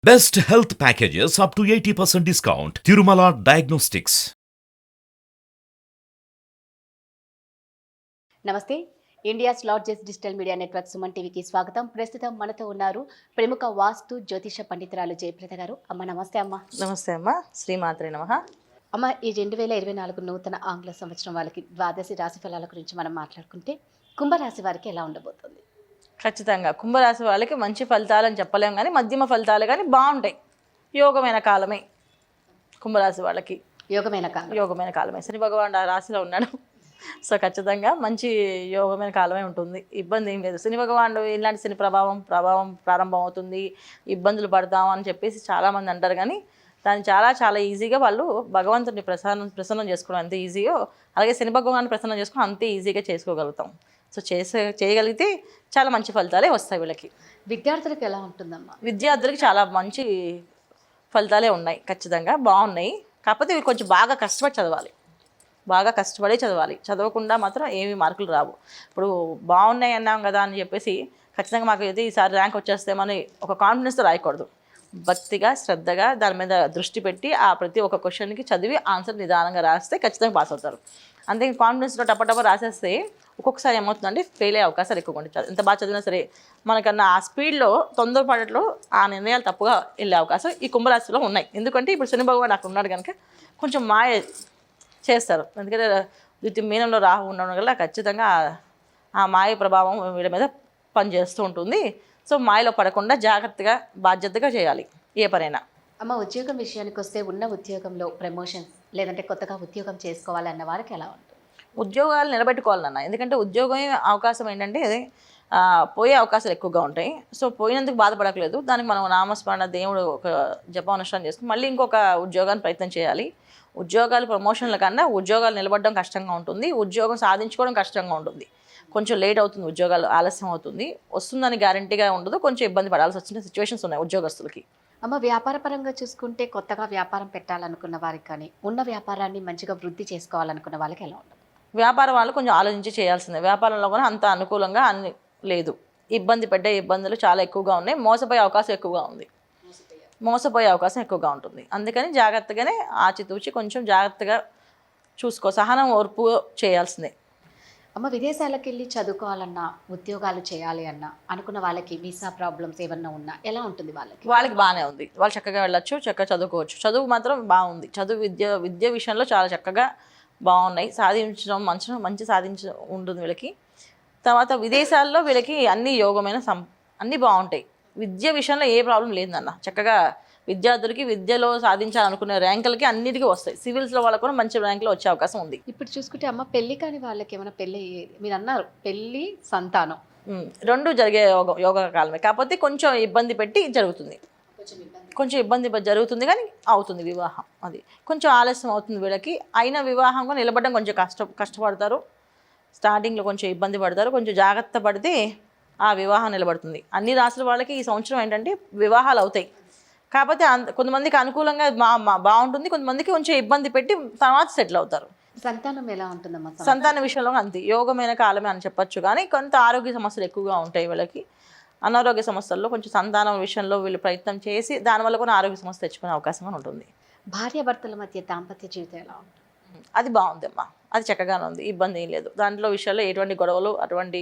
Best health packages up to 80% discount. Tirumala Diagnostics. నమస్తే. India's largest digital media network Suman టీవీకి స్వాగతం. ప్రస్తుతం మనతో ఉన్నారు ప్రముఖ వాస్తు జ్యోతిష పండితురాలు జయప్రద గారు. అమ్మ నమస్తే అమ్మ. నమస్తే అమ్మ. శ్రీమాత్రే నమః. అమ్మ, ఈ 2024 నూతన ఆంగ్ల సంవత్సరం వాళ్ళకి ద్వాదశి రాశి ఫలాల గురించి మనం మాట్లాడుకుంటే కుంభరాశి వారికి ఎలా ఉండబోతుంది? ఖచ్చితంగా కుంభరాశి వాళ్ళకి మంచి ఫలితాలని చెప్పలేం కానీ మధ్యమ ఫలితాలు కానీ బాగుంటాయి. యోగమైన కాలమే కుంభరాశి వాళ్ళకి. యోగమైన కాలమే. శని భగవాన్ ఆ రాశిలో ఉన్నాడు. సో ఖచ్చితంగా మంచి యోగమైన కాలమే ఉంటుంది. ఇబ్బంది ఏం లేదు. శని భగవానుడు ఇలాంటి శని ప్రభావం ప్రారంభం అవుతుంది, ఇబ్బందులు పడతాం అని చెప్పేసి చాలామంది అంటారు. కానీ దాన్ని చాలా ఈజీగా వాళ్ళు భగవంతుడిని ప్రసన్నం చేసుకోవడం ఎంత ఈజీయో, అలాగే శని భగవాన్ని ప్రసన్నం చేసుకోవడం అంతే ఈజీగా చేసుకోగలుగుతాం. సో చేయగలిగితే చాలా మంచి ఫలితాలే వస్తాయి వీళ్ళకి. విద్యార్థులకు ఎలా ఉంటుందమ్మా? విద్యార్థులకి చాలా మంచి ఫలితాలే ఉన్నాయి. ఖచ్చితంగా బాగున్నాయి. కాకపోతే ఇవి కొంచెం బాగా కష్టపడి చదవాలి. చదవకుండా మాత్రం ఏమీ మార్కులు రావు. ఇప్పుడు బాగున్నాయి అన్నాం కదా అని చెప్పేసి ఖచ్చితంగా మాకు అయితే ఈసారి ర్యాంక్ వచ్చేస్తేమని ఒక కాన్ఫిడెన్స్తో రాయకూడదు. భక్తిగా శ్రద్ధగా దాని మీద దృష్టి పెట్టి ఆ ప్రతి ఒక్క క్వశ్చన్కి చదివి ఆన్సర్ నిదానంగా రాస్తే ఖచ్చితంగా పాస్ అవుతారు. అంతే కాన్ఫిడెన్స్లో టప రాసేస్తే ఒక్కొక్కసారి ఏమవుతుందంటే ఫెయిల్ అయ్యే అవకాశాలు ఎక్కువ ఉంటాయి. ఎంత బాగా చదివినా సరే మనకన్నా ఆ స్పీడ్లో తొందరపడట్లో ఆ నిర్ణయాలు తప్పుగా వెళ్ళే అవకాశం ఈ కుంభరాశిలో ఉన్నాయి. ఎందుకంటే ఇప్పుడు శని భగవాన్ అక్కడ ఉన్నాడు కనుక కొంచెం మాయ చేస్తారు. ఎందుకంటే ద్వితీయ మీనంలో రాహు ఉండడం వల్ల ఖచ్చితంగా ఆ మాయ ప్రభావం వీళ్ళ మీద పనిచేస్తూ ఉంటుంది. సో మాయలో పడకుండా జాగ్రత్తగా బాధ్యతగా చేయాలి ఏ పనైనా. అమ్మ, ఉద్యోగం విషయానికి వస్తే ఉన్న ఉద్యోగంలో ప్రమోషన్స్ లేదంటే కొత్తగా ఉద్యోగం చేసుకోవాలన్న వారికి ఎలా ఉంటుంది? ఉద్యోగాలు నిలబెట్టుకోవాలన్న. ఎందుకంటే ఉద్యోగం అవకాశం ఏంటంటే పోయే అవకాశాలు ఎక్కువగా ఉంటాయి. సో పోయినందుకు బాధపడట్లేదు. దానికి మనం నామస్మరణ దేవుడు ఒక జపం అనుష్ఠానం చేసుకుని మళ్ళీ ఇంకొక ఉద్యోగాన్ని ప్రయత్నం చేయాలి. ఉద్యోగాలు ప్రమోషన్ల కన్నా ఉద్యోగాలు నిలబడడం కష్టంగా ఉంటుంది. ఉద్యోగం సాధించుకోవడం కష్టంగా ఉంటుంది. కొంచెం లేట్ అవుతుంది, ఉద్యోగాలు ఆలస్యం అవుతుంది. వస్తుందని గ్యారంటీగా ఉండదు. కొంచెం ఇబ్బంది పడాల్సి వచ్చిన సిచ్యువేషన్స్ ఉన్నాయి ఉద్యోగస్తులకి. అమ్మ, వ్యాపార పరంగా చూసుకుంటే కొత్తగా వ్యాపారం పెట్టాలనుకున్న వారికి కానీ ఉన్న వ్యాపారాన్ని మంచిగా వృద్ధి చేసుకోవాలనుకున్న వాళ్ళకి ఎలా ఉంటుంది? వ్యాపారం వాళ్ళు కొంచెం ఆలోచించి చేయాల్సిందే. వ్యాపారంలో కూడా అంత అనుకూలంగా అన్ని లేదు. ఇబ్బంది పడ్డే ఇబ్బందులు చాలా ఎక్కువగా ఉన్నాయి. మోసపోయే అవకాశం ఎక్కువగా ఉంటుంది. అందుకని జాగ్రత్తగానే ఆచితూచి కొంచెం జాగ్రత్తగా చూసుకో, సహనం ఓర్పు చేయాల్సిందే. అమ్మ, విదేశాలకు వెళ్ళి చదువుకోవాలన్నా ఉద్యోగాలు చేయాలి అన్నా అనుకున్న వాళ్ళకి వీసా ప్రాబ్లమ్స్ ఏమన్నా ఉన్నా ఎలా ఉంటుంది? వాళ్ళకి బాగానే ఉంది. వాళ్ళు చక్కగా వెళ్ళొచ్చు, చక్కగా చదువుకోవచ్చు. చదువు మాత్రం బాగుంది. విద్య విషయంలో చాలా చక్కగా బాగున్నాయి. మంచి ఉంటుంది వీళ్ళకి. తర్వాత విదేశాల్లో వీళ్ళకి అన్ని యోగమైన అన్నీ బాగుంటాయి. విద్య విషయంలో ఏ ప్రాబ్లం లేదన్న. చక్కగా విద్యార్థులకి విద్యలో సాధించాలనుకునే ర్యాంకులకి అన్నిటికీ వస్తాయి. సివిల్స్లో వాళ్ళకు కూడా మంచి ర్యాంకులు వచ్చే అవకాశం ఉంది. ఇప్పుడు చూసుకుంటే అమ్మ, పెళ్లి కాని వాళ్ళకి ఏమైనా పెళ్ళి, మీరు అన్నారు పెళ్ళి సంతానం రెండు జరిగే యోగ కాలమే. కాకపోతే కొంచెం ఇబ్బంది పెట్టి జరుగుతుంది. కానీ అవుతుంది వివాహం. అది కొంచెం ఆలస్యం అవుతుంది వీళ్ళకి. అయిన వివాహం కూడా నిలబడడం కొంచెం కష్టపడతారు. స్టార్టింగ్లో కొంచెం ఇబ్బంది పడతారు. కొంచెం జాగ్రత్త పడితే ఆ వివాహం నిలబడుతుంది. అన్ని రాసుల వాళ్ళకి ఈ సంవత్సరం ఏంటంటే వివాహాలు అవుతాయి. కాకపోతే కొంతమందికి అనుకూలంగా బాగుంటుంది, కొంతమందికి కొంచెం ఇబ్బంది పెట్టి తర్వాత సెటిల్ అవుతారు. సంతానం ఎలా ఉంటుందమ్మా? సంతాన విషయంలో అంతే యోగమైన కాలమే అని చెప్పొచ్చు. కానీ కొంత ఆరోగ్య సమస్యలు ఎక్కువగా ఉంటాయి వీళ్ళకి. అనారోగ్య సమస్యల్లో కొంచెం సంతానం విషయంలో వీళ్ళు ప్రయత్నం చేసి దానివల్ల కూడా ఆరోగ్య సమస్య తెచ్చుకునే అవకాశం ఉంటుంది. భార్యాభర్తల మధ్య దాంపత్య జీవితం ఎలా ఉంటుంది? అది బాగుందమ్మా. అది చక్కగానే ఉంది. ఇబ్బంది ఏం లేదు. దాంట్లో విషయాల్లో ఎటువంటి గొడవలు అటువంటి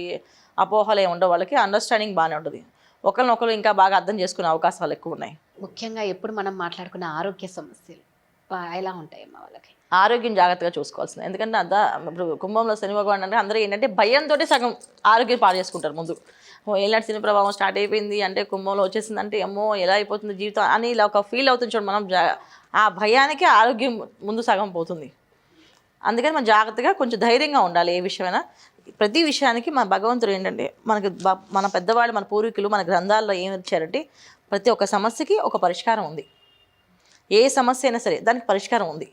అపోహలు ఏమి ఉండవు. వాళ్ళకి అండర్స్టాండింగ్ బాగానే ఉంటుంది. ఒకరినొకరు ఇంకా బాగా అర్థం చేసుకునే అవకాశాలు ఎక్కువ ఉన్నాయి. ముఖ్యంగా ఎప్పుడు మనం మాట్లాడుకున్న ఆరోగ్య సమస్యలు ఎలా ఉంటాయమ్మా వాళ్ళకి? ఆరోగ్యం జాగ్రత్తగా చూసుకోవాల్సింది. ఎందుకంటే ఇప్పుడు కుంభంలో శని భగవాన్ అంటే అందరూ ఏంటంటే భయంతో సగం ఆరోగ్యం పాడు చేసుకుంటారు. ముందు ఏలాంటి శని ప్రభావం స్టార్ట్ అయిపోయింది అంటే కుంభంలో వచ్చేసిందంటే అమ్మో ఎలా అయిపోతుంది జీవితం అని ఇలా ఒక ఫీల్ అవుతుంది చూడండి. మనం ఆ భయానికి ఆరోగ్యం ముందు సగం పోతుంది. అందుకని మనం జాగ్రత్తగా కొంచెం ధైర్యంగా ఉండాలి. ఏ విషయమైనా ప్రతి విషయానికి మన భగవంతుడు ఏంటంటే మన పెద్దవాళ్ళు మన పూర్వీకులు మన గ్రంథాల్లో ఏమి ఇచ్చారంటే ప్రతి ఒక్క సమస్యకి ఒక పరిష్కారం ఉంది. ఏ సమస్య అయినా సరే దానికి పరిష్కారం ఉంది.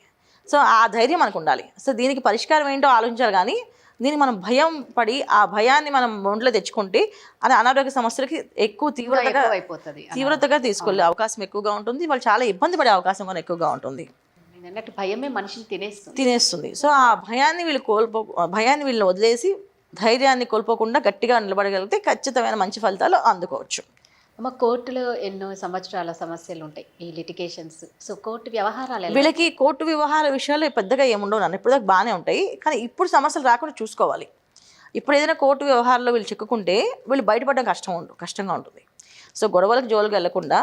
సో ఆ ధైర్యం మనకు ఉండాలి. సో దీనికి పరిష్కారం ఏంటో ఆలోచించాలి. కానీ దీనికి మనం భయం పడి ఆ భయాన్ని మనం ఒంట్లో తెచ్చుకుంటే అది అనారోగ్య సమస్యలకి ఎక్కువ తీవ్రతగా తీసుకెళ్ళే అవకాశం ఎక్కువగా ఉంటుంది. వాళ్ళు చాలా ఇబ్బంది పడే అవకాశం కూడా ఎక్కువగా ఉంటుంది. భయమే మనిషిని తినేస్తుంది. సో ఆ భయాన్ని వీళ్ళు వదిలేసి ధైర్యాన్ని కోల్పోకుండా గట్టిగా నిలబడగలిగితే ఖచ్చితమైన మంచి ఫలితాలు అందుకోవచ్చు. అమ్మ కోర్టులో ఎన్నో సంవత్సరాల సమస్యలు ఉంటాయి, ఈ లిటిగేషన్స్. సో కోర్టు వ్యవహారాలు ఎలా? వీళ్ళకి కోర్టు వ్యవహార విషయాలు పెద్దగా ఏముండవు నన్ను, ఇప్పుడు దాకా బాగానే ఉంటాయి. కానీ ఇప్పుడు సమస్యలు రాకుండా చూసుకోవాలి. ఇప్పుడు ఏదైనా కోర్టు వ్యవహారంలో వీళ్ళు చిక్కుకుంటే వీళ్ళు బయటపడడం కష్టంగా ఉంటుంది. సో గొడవలకు జోలికి వెళ్లకుండా,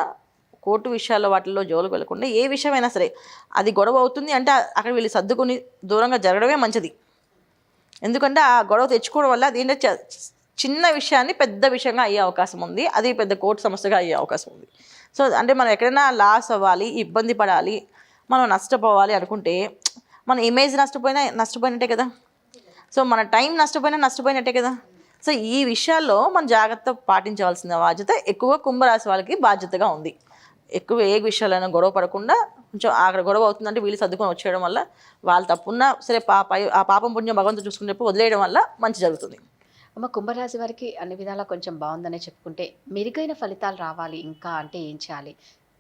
కోర్టు విషయాల్లో వాటిల్లో జోలికి వెళ్లకుండా, ఏ విషయమైనా సరే అది గొడవ అవుతుంది అంటే అక్కడ వీళ్ళు సర్దుకుని దూరంగా జరగడమే మంచిది. ఎందుకంటే ఆ గొడవ తెచ్చుకోవడం వల్ల అది ఏంటంటే చిన్న విషయాన్ని పెద్ద విషయంగా అయ్యే అవకాశం ఉంది, అది పెద్ద కోర్టు సమస్యగా అయ్యే అవకాశం ఉంది. సో అంటే మనం ఎక్కడైనా లాస్ అవ్వాలి, ఇబ్బంది పడాలి, మనం నష్టపోవాలి అనుకుంటే మన ఇమేజ్ నష్టపోయినట్టే కదా. సో మన టైం నష్టపోయినట్టే కదా. సో ఈ విషయాల్లో మనం జాగ్రత్త పాటించవలసిన బాధ్యత ఎక్కువ కుంభరాశి వాళ్ళకి బాధ్యతగా ఉంది. ఎక్కువ ఏ విషయాలైనా గొడవ పడకుండా కొంచెం అక్కడ గొడవ అవుతుందంటే వీళ్ళు సర్దుకొని వచ్చేయడం వల్ల, వాళ్ళు తప్పున్నా సరే ఆ పాపం పుణ్యం భగవంతుడు చూసుకునేప్పుడు వదిలేయడం వల్ల మంచి జరుగుతుంది. అమ్మ కుంభరాశి వారికి అన్ని విధాలా కొంచెం బాగుందనే చెప్పుకుంటే, మెరుగైన ఫలితాలు రావాలి ఇంకా అంటే ఏం చేయాలి?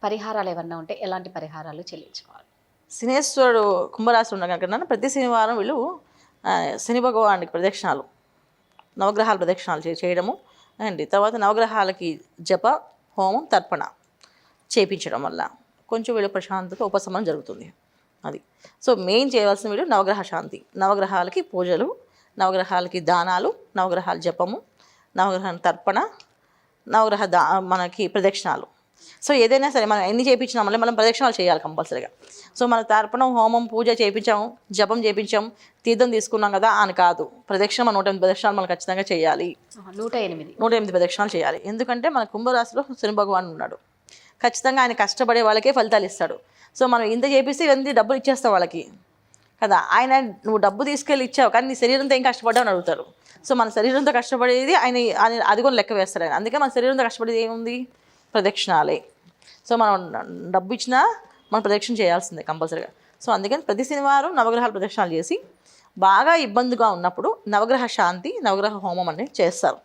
పరిహారాలు ఏమన్నా ఉంటే ఎలాంటి పరిహారాలు చెల్లించుకోవాలి? శనేశ్వరుడు కుంభరాశి ఉన్న కనుక ప్రతి శనివారం వీళ్ళు శని భగవానికి ప్రదక్షిణాలు, నవగ్రహాల ప్రదక్షిణాలు చేయడము అండి. తర్వాత నవగ్రహాలకి జప, హోమం, తర్పణ చేయించడం వల్ల కొంచెం వీళ్ళు ప్రశాంతత, ఉపశమనం జరుగుతుంది. అది సో మెయిన్ చేయవలసిన వీళ్ళు నవగ్రహ శాంతి, నవగ్రహాలకి పూజలు, నవగ్రహాలకి దానాలు, నవగ్రహాల జపము, నవగ్రహ తర్పణ, నవగ్రహ మనకి ప్రదక్షిణాలు. సో ఏదైనా సరే మనం ఎన్ని చేయించినా మళ్ళీ మనం ప్రదక్షిణాలు చేయాలి కంపల్సరీగా. సో మన తర్పణం, హోమం, పూజ చేయించాము, జపం చేయించాం, తీర్థం తీసుకున్నాం కదా అని కాదు. ప్రదక్షిణ 108 ప్రదక్షిణాలు మనం ఖచ్చితంగా చేయాలి. 108 ప్రదక్షిణాలు చేయాలి. ఎందుకంటే మన కుంభరాశిలో శని భగవాన్ ఉన్నాడు. ఖచ్చితంగా ఆయన కష్టపడే వాళ్ళకే ఫలితాలు ఇస్తాడు. సో మనం ఇంత చేపిస్తే ఇవన్నీ డబ్బులు ఇచ్చేస్తాం వాళ్ళకి కదా. ఆయన నువ్వు డబ్బు తీసుకెళ్ళి ఇచ్చావు కానీ నీ శరీరంతో ఏం కష్టపడ్డావు అని అడుగుతారు. సో మన శరీరంతో కష్టపడేది ఆయన అది కూడా లెక్క వేస్తాడు ఆయన. అందుకే మన శరీరంతో కష్టపడేది ఏముంది? ప్రదక్షిణాలే. సో మనం డబ్బు ఇచ్చినా మనం ప్రదక్షిణ చేయాల్సిందే కంపల్సరీగా. సో అందుకని ప్రతి శనివారం నవగ్రహాల ప్రదక్షిణాలు చేసి, బాగా ఇబ్బందిగా ఉన్నప్పుడు నవగ్రహ శాంతి, నవగ్రహ హోమం అనేది చేస్తారు.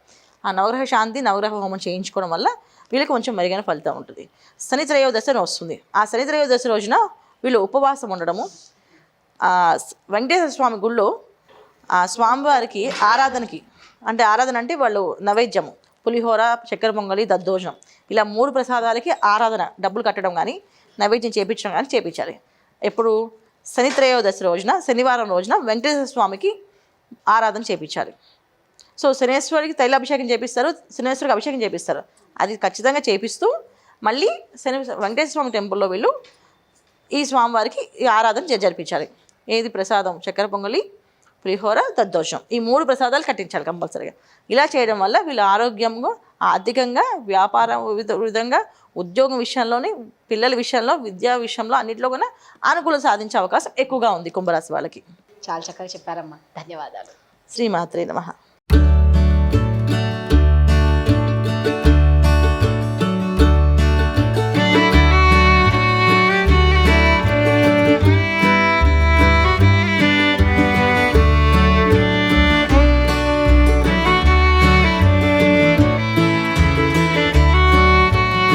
ఆ నవగ్రహ శాంతి, నవగ్రహ హోమం చేయించుకోవడం వల్ల వీళ్ళకి కొంచెం మెరుగైన ఫలితం ఉంటుంది. శని త్రయోదశి అని వస్తుంది. ఆ శని త్రయోదశి రోజున వీళ్ళు ఉపవాసం ఉండడము, వెంకటేశ్వర స్వామి గుళ్ళో స్వామివారికి ఆరాధన అంటే వాళ్ళు నైవేద్యము, పులిహోర, చక్కెర పొంగలి, దద్దోజనం, ఇలా 3 ప్రసాదాలకి ఆరాధన, డబ్బులు కట్టడం కానీ నైవేద్యం చేయించడం కానీ చేయించాలి. ఎప్పుడు? శని త్రయోదశి రోజున, శనివారం రోజున వెంకటేశ్వర స్వామికి ఆరాధన చేయించాలి. సో శనేశ్వరికి తైలాభిషేకం చేపిస్తారు, శనేశ్వరికి అభిషేకం చేపిస్తారు. అది ఖచ్చితంగా చేపిస్తూ మళ్ళీ వెంకటేశ్వర స్వామి టెంపుల్లో వీళ్ళు ఈ స్వామివారికి ఈ ఆరాధన జరిపించాలి. ఏది ప్రసాదం? చక్కెర పొంగలి, పులిహోర, దద్దోజనం, ఈ 3 ప్రసాదాలు కట్టించాలి కంపల్సరీగా. ఇలా చేయడం వల్ల వీళ్ళు ఆరోగ్యంగా, ఆర్థికంగా, వ్యాపారం విధంగా, ఉద్యోగం విషయంలోని, పిల్లల విషయంలో, విద్యా విషయంలో అన్నింటిలో కూడా అనుకూలం సాధించే అవకాశం ఎక్కువగా ఉంది కుంభరాశి వాళ్ళకి. చాలా చక్కగా చెప్పారమ్మా, ధన్యవాదాలు. శ్రీమాత్రే నమః.